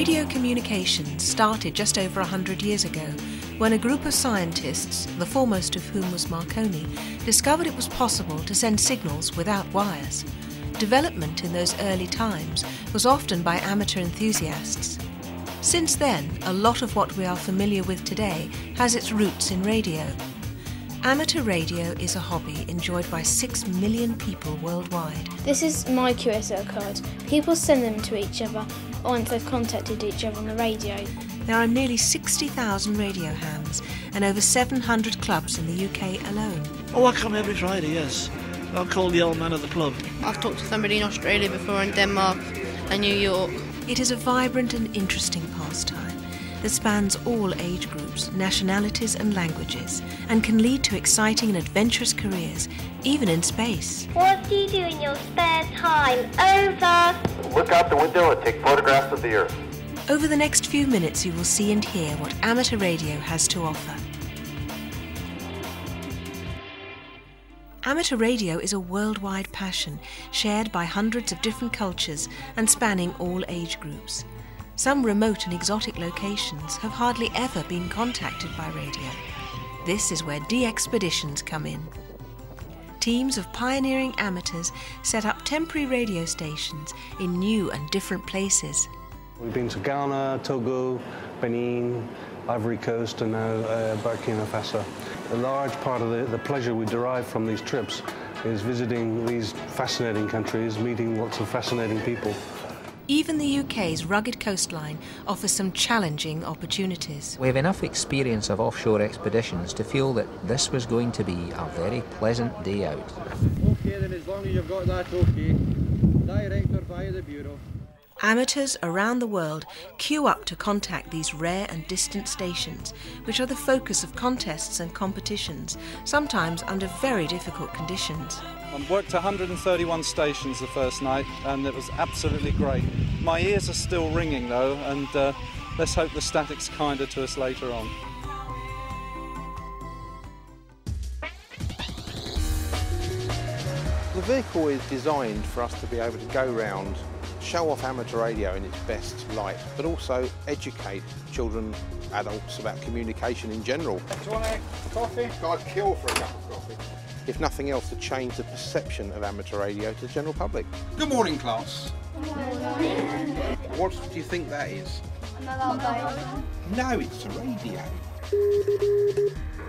Radio communications started just over 100 years ago when a group of scientists, the foremost of whom was Marconi, discovered it was possible to send signals without wires. Development in those early times was often by amateur enthusiasts. Since then, a lot of what we are familiar with today has its roots in radio. Amateur radio is a hobby enjoyed by 6 million people worldwide. This is my QSL card. People send them to each other once they've contacted each other on the radio. There are nearly 60,000 radio hands and over 700 clubs in the UK alone. Oh, I come every Friday, yes. I'll call the old man of the club. I've talked to somebody in Australia before, in Denmark and New York. It is a vibrant and interesting pastime that spans all age groups, nationalities and languages, and can lead to exciting and adventurous careers, even in space. What do you do in your spare time? Over! Look out the window and take photographs of the Earth. Over the next few minutes you will see and hear what amateur radio has to offer. Amateur radio is a worldwide passion, shared by hundreds of different cultures and spanning all age groups. Some remote and exotic locations have hardly ever been contacted by radio. This is where D-Expeditions come in. Teams of pioneering amateurs set up temporary radio stations in new and different places. We've been to Ghana, Togo, Benin, Ivory Coast and now Burkina Faso. A large part of the pleasure we derive from these trips is visiting these fascinating countries, meeting lots of fascinating people. Even the UK's rugged coastline offers some challenging opportunities. We have enough experience of offshore expeditions to feel that this was going to be a very pleasant day out. OK then, as long as you've got that OK. Director via the Bureau. Amateurs around the world queue up to contact these rare and distant stations, which are the focus of contests and competitions, sometimes under very difficult conditions. I worked 131 stations the first night and it was absolutely great. My ears are still ringing though, and let's hope the static's kinder to us later on. The vehicle is designed for us to be able to go round, show off amateur radio in its best light, but also educate children, adults about communication in general. Do you want a coffee? I'd kill for a cup of coffee. If nothing else, to change the perception of amateur radio to the general public. Good morning, class. Good morning. What do you think that is? No, it's a radio.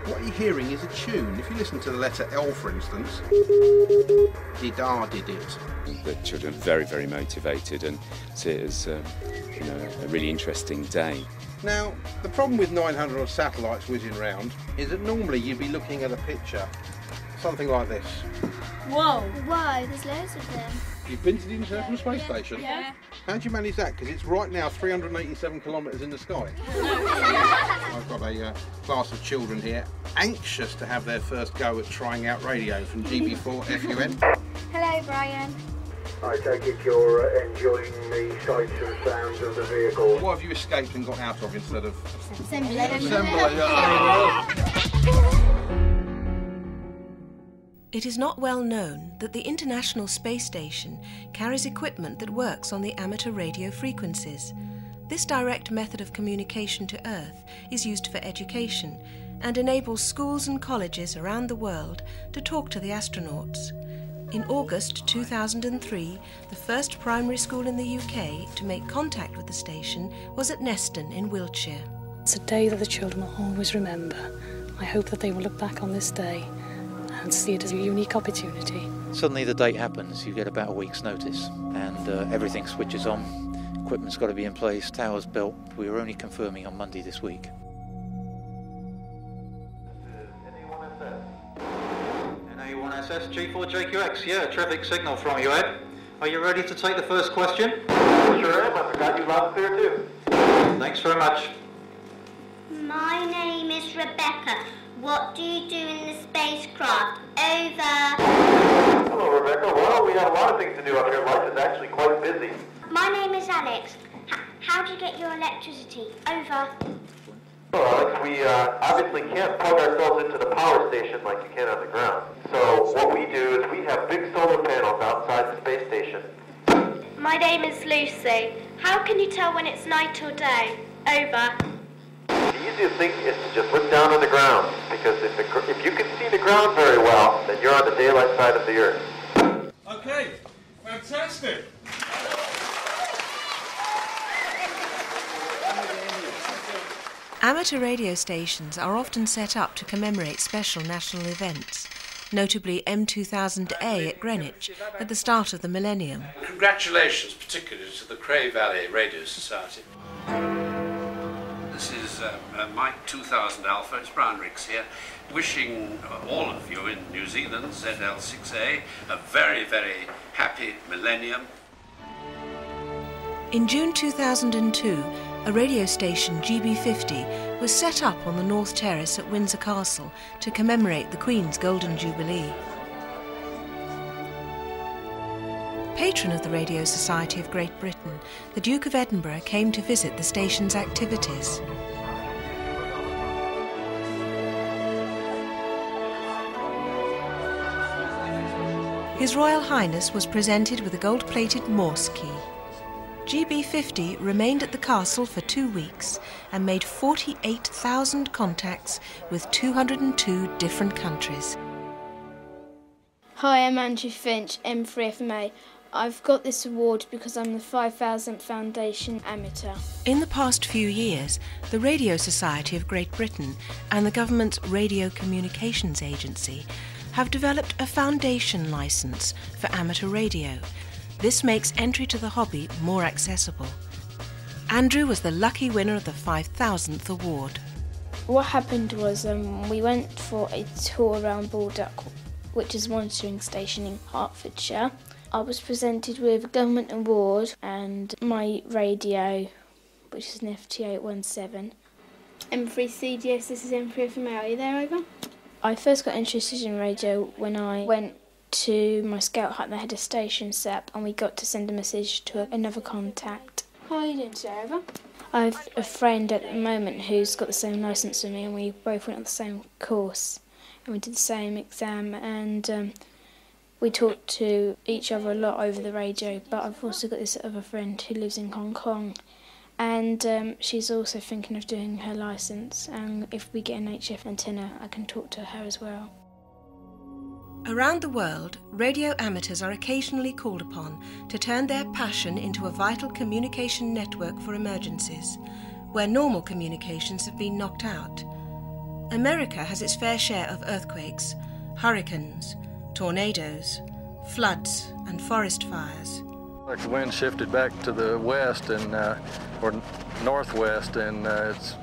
What you're hearing is a tune. If you listen to the letter L, for instance, did-ah, did it. The children are very, very motivated and see it as a really interesting day. Now, the problem with 900 odd satellites whizzing round is that normally you'd be looking at a picture, something like this. Whoa! Whoa, there's loads of them. You've been to the International Space Station? Yeah. How do you manage that? Because it's right now 387 kilometres in the sky. I've got a class of children here, anxious to have their first go at trying out radio from GB4 FUN. Hello, Brian. I take it you're enjoying the sights and sounds of the vehicle. What have you escaped and got out of instead of... Assembly. It is not well known that the International Space Station carries equipment that works on the amateur radio frequencies. This direct method of communication to Earth is used for education and enables schools and colleges around the world to talk to the astronauts. In August 2003, the first primary school in the UK to make contact with the station was at Neston in Wiltshire. It's a day that the children will always remember. I hope that they will look back on this day and see it as a unique opportunity. Suddenly the date happens, you get about a week's notice and everything switches on. Equipment's got to be in place, towers built. We were only confirming on Monday this week. NA1SS G4JQX, yeah, traffic signal from you, Ed. Are you ready to take the first question? Sure am, I forgot you loud and clear too. Thanks very much. My name is Rebecca. What do you do in the spacecraft? Over. Hello, Rebecca. Well, we have a lot of things to do up here. Life is actually quite busy. My name is Alex. How do you get your electricity? Over. Well, Alex, we obviously can't plug ourselves into the power station like you can on the ground. So what we do is we have big solar panels outside the space station. My name is Lucy. How can you tell when it's night or day? Over. The easiest thing is to just look down on the ground, because if you can see the ground very well, then you're on the daylight side of the Earth. Okay, fantastic. Amateur radio stations are often set up to commemorate special national events, notably M2000A at Greenwich at the start of the millennium. Congratulations particularly to the Cray Valley Radio Society. This is Mike 2000 Alpha, it's Brown Riggs here, wishing all of you in New Zealand, ZL6A, a very, very happy millennium. In June 2002, a radio station, GB50, was set up on the North Terrace at Windsor Castle to commemorate the Queen's Golden Jubilee. Patron of the Radio Society of Great Britain, the Duke of Edinburgh came to visit the station's activities. His Royal Highness was presented with a gold-plated Morse key. GB50 remained at the castle for 2 weeks and made 48,000 contacts with 202 different countries. Hi, I'm Andrew Finch, M3FMA. I've got this award because I'm the 5000th Foundation Amateur. In the past few years, the Radio Society of Great Britain and the government's Radio Communications Agency have developed a foundation licence for amateur radio. This makes entry to the hobby more accessible. Andrew was the lucky winner of the 5000th award. What happened was we went for a tour around Baldock, which is a monitoring station in Hertfordshire. I was presented with a government award and my radio, which is an FT817. M3CDS, this is M3FMA, are you there, over? I first got interested in radio when I went to my scout hut. They had a station set up and we got to send a message to another contact. How are you doing today, over? I have a friend at the moment who's got the same licence as me, and we both went on the same course and we did the same exam, and we talked to each other a lot over the radio. But I've also got this other friend who lives in Hong Kong, and she's also thinking of doing her licence, and if we get an HF antenna I can talk to her as well. Around the world, radio amateurs are occasionally called upon to turn their passion into a vital communication network for emergencies, where normal communications have been knocked out. America has its fair share of earthquakes, hurricanes, tornadoes, floods and forest fires. The wind shifted back to the west and or northwest, and it's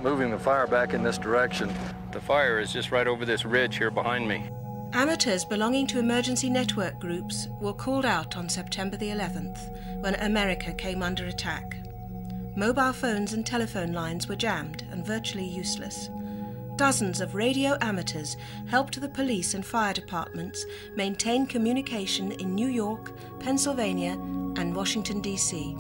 moving the fire back in this direction. The fire is just right over this ridge here behind me. Amateurs belonging to emergency network groups were called out on September the 11th when America came under attack. Mobile phones and telephone lines were jammed and virtually useless. Dozens of radio amateurs helped the police and fire departments maintain communication in New York, Pennsylvania, and Washington, D.C.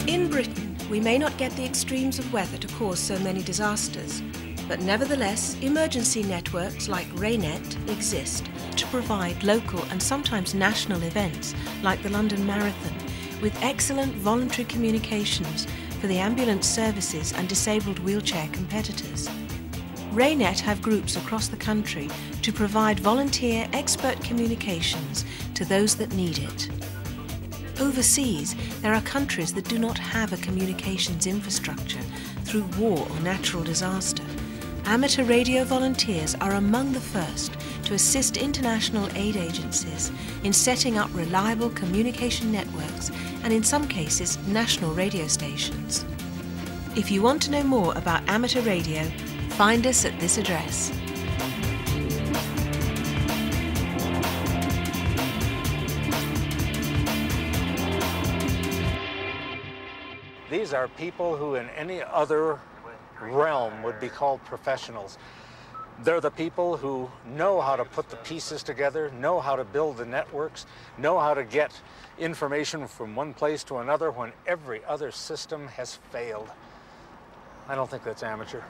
In Britain, we may not get the extremes of weather to cause so many disasters, but nevertheless, emergency networks like RayNet exist to provide local and sometimes national events like the London Marathon, with excellent voluntary communications for the ambulance services and disabled wheelchair competitors. RayNet have groups across the country to provide volunteer expert communications to those that need it. Overseas, there are countries that do not have a communications infrastructure through war or natural disaster. Amateur radio volunteers are among the first to assist international aid agencies in setting up reliable communication networks and, in some cases, national radio stations. If you want to know more about amateur radio, find us at this address. These are people who in any other realm would be called professionals. They're the people who know how to put the pieces together, know how to build the networks, know how to get information from one place to another when every other system has failed. I don't think that's amateur.